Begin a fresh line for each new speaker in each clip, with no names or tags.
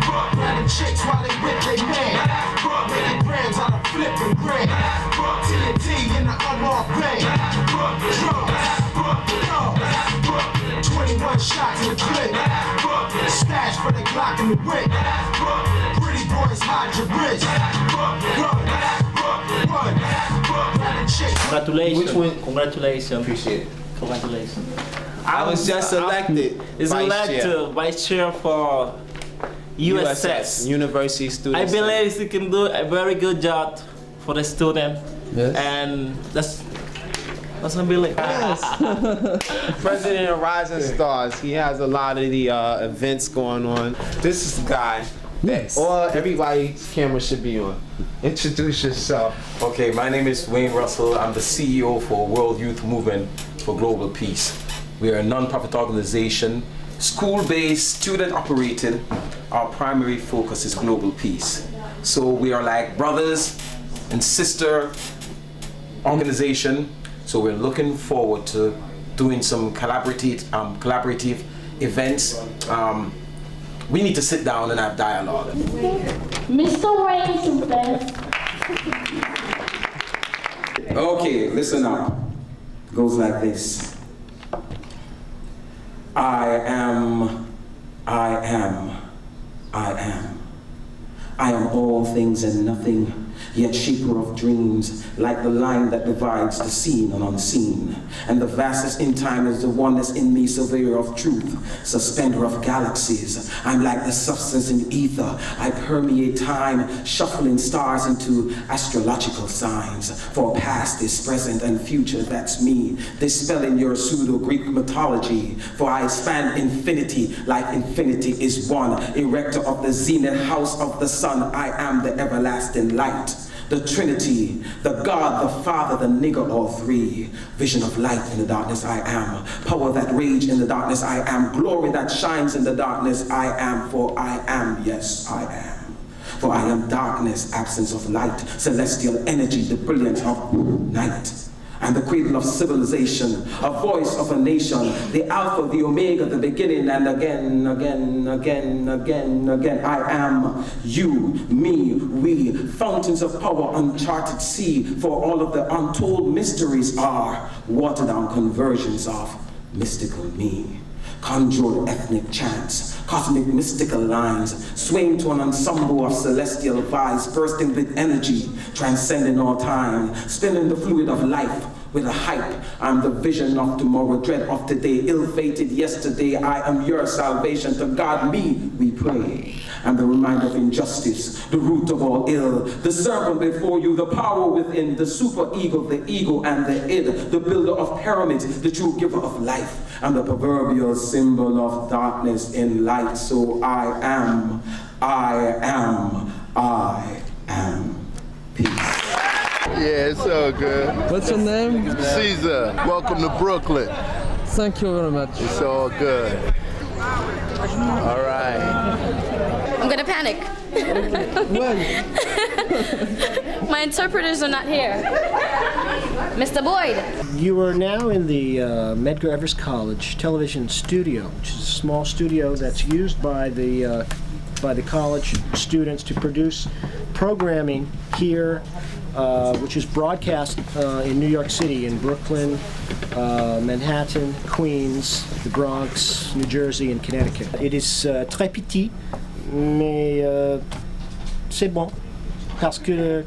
Grinding chicks while they whip they man. Making grams out of flipping grand. TNT in the unmarked van. Drugs, 21 shots in the clip. Stash for the Glock in the whip. Pretty boys hide your wrist. Run.
Congratulations.
Which one?
Congratulations.
Appreciate it.
Congratulations.
I was just elected.
Vice chair for USS.
University Student
I believe you can do a very good job for the student.
Yes.
And that's unbelievable.
President of Rising Stars. He has a lot of the events going on. This is the guy that everybody's camera should be on. Introduce yourself.
Okay, my name is Wayne Russell. I'm the CEO for World Youth Movement for Global Peace. We are a non-profit organization, school-based, student-operated. Our primary focus is global peace. So we are like brothers and sister organization. So we're looking forward to doing some collaborative events. We need to sit down and have dialogue.
Mr. Wayne, s'il vous plaît.
Okay, listen up. Goes like this. I am all things and nothing, yet shaper of dreams, like the line that divides the seen and unseen. And the vastest in time is the oneness in me, surveyor of truth, suspender of galaxies. I'm like the substance in ether. I permeate time, shuffling stars into astrological signs. For past is present and future, that's me. Dispelling your pseudo-Greek mythology. For I span infinity, like infinity is one. Erector of the zenith house of the sun, I am the everlasting light. The Trinity, the God, the Father, the nigger, all three. Vision of light in the darkness, I am. Power that rage in the darkness, I am. Glory that shines in the darkness, I am. For I am, yes, I am. For I am darkness, absence of light, celestial energy, the brilliance of night. I'm the cradle of civilization, a voice of a nation, the Alpha, the Omega, the beginning, and again. I am you, me, we, fountains of power, uncharted sea, for all of the untold mysteries are watered down conversions of mystical me. Conjured ethnic chants, cosmic mystical lines, swaying to an ensemble of celestial vibes, bursting with energy, transcending all time, spinning the fluid of life with a hype. I'm the vision of tomorrow, dread of today, ill-fated yesterday. I am your salvation. To God, me, we pray. I'm the reminder of injustice, the root of all ill, the serpent before you, the power within, the super ego, the ego and the id, the builder of pyramids, the true giver of life. I'm the proverbial symbol of darkness in light. So I am peace.
Yeah, it's all good.
What's your name?
Caesar. Welcome to Brooklyn.
Thank you very much.
It's all good. All right.
I'm gonna panic.
When?
My interpreters are not here. Mr. Boyd.
You are now in the Medgar Evers College television studio, which is a small studio that's used by the college students to produce programming here, which is broadcast in New York City, in Brooklyn, Manhattan, Queens, the Bronx, New Jersey, and Connecticut. It is très petit, mais c'est bon, parce que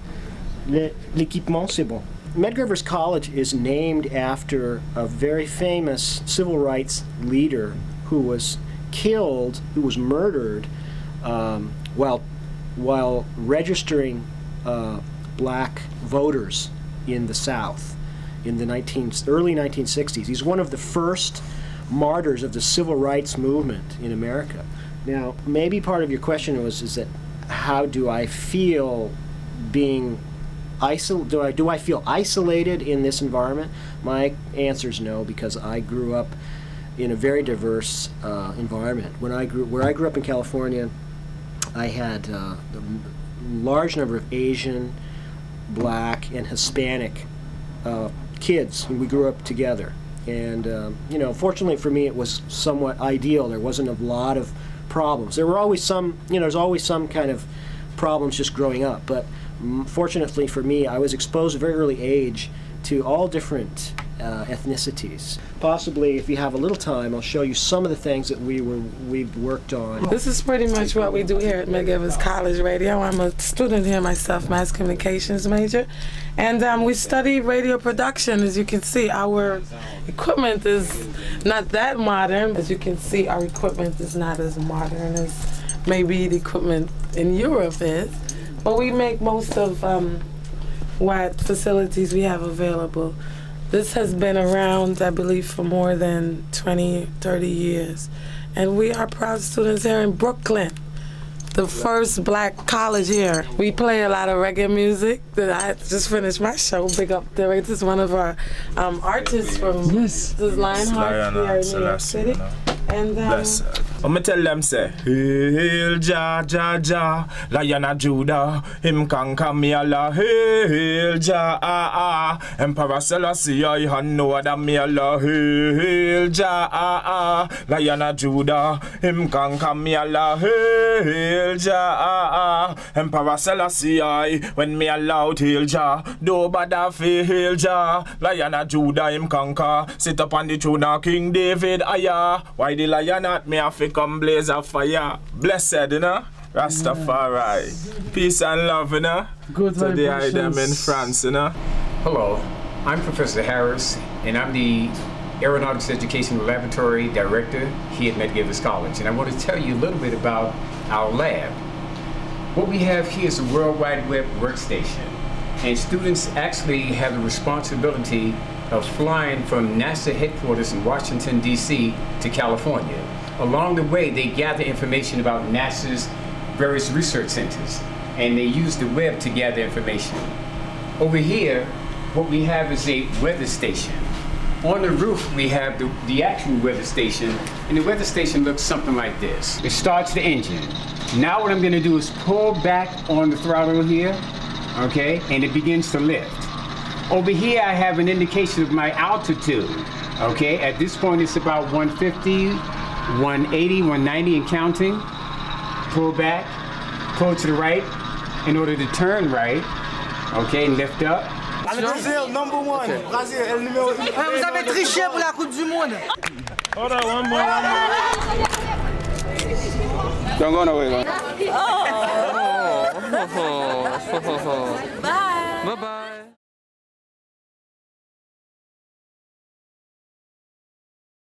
l'équipement c'est bon. Medgar Evers College is named after a very famous civil rights leader who was killed, who was murdered while registering black voters in the South in the early 1960s. He's one of the first martyrs of the civil rights movement in America. Now, maybe part of your question is that how do I feel being do I feel isolated in this environment? My answer is no, because I grew up in a very diverse environment. Where I grew up in California, I had a large number of Asian, Black, and Hispanic kids, and we grew up together. And you know, fortunately for me, it was somewhat ideal. There wasn't a lot of problems. There were always some, you know, there's always some kind of problems just growing up. But fortunately for me, I was exposed at a very early age to all different ethnicities. Possibly, if you have a little time, I'll show you some of the things that we've worked on.
This is pretty much what we do here at Medgar College Radio. I'm a student here myself, mass communications major, and we study radio production. As you can see, our equipment is not that modern. As you can see, our equipment is not as modern as maybe the equipment in Europe is, but we make most of what facilities we have available. This has been around, I believe, for more than 20, 30 years. And we are proud students here in Brooklyn, the first black college here. We play a lot of reggae music. I just finished my show. Big up there. This is one of our artists from this is Lionheart here in New York City. And
I'ma tell them say, Hail Jah, Jah, Jah, Lion of Judah, him conquer me Allah. Hail Jah, ah ah, Emperor Selassie, I know that me Allah. Hail Jah, ah ah, Lion of Judah, him conquer me Allah. Hail Jah, ah ah, Emperor Selassie, I when me allowed Hail Jah, do bad fi Hail Jah, Lion of Judah, him conquer. Sit up on the throne of King David, ayah. Why the lion at me have to come blaze of fire? Blessed, you know? Rastafari. Peace and love, you know?
Good
to the
vibrations.
them in France, you know?
Hello, I'm Professor Harris, and I'm the Aeronautics Educational Laboratory Director here at Medgar College. And I want to tell you a little bit about our lab. What we have here is a World Wide Web workstation. And students actually have the responsibility of flying from NASA headquarters in Washington, D.C. to California. Along the way, they gather information about NASA's various research centers, and they use the web to gather information. Over here, what we have is a weather station. On the roof, we have the actual weather station, and the weather station looks something like this. It starts the engine. Now what I'm gonna do is pull back on the throttle here, okay, and it begins to lift. Over here, I have an indication of my altitude, okay? At this point, it's about 150, 180, 190 and counting. Pull back, pull to the right in order to turn right, okay, and lift up.
Brazil, number one. Brazil, el numéro 1.
Vous avez triché pour la Coupe du Monde.
Hold on, one more.
Don't go nowhere.
Oh. Bye. Bye-bye.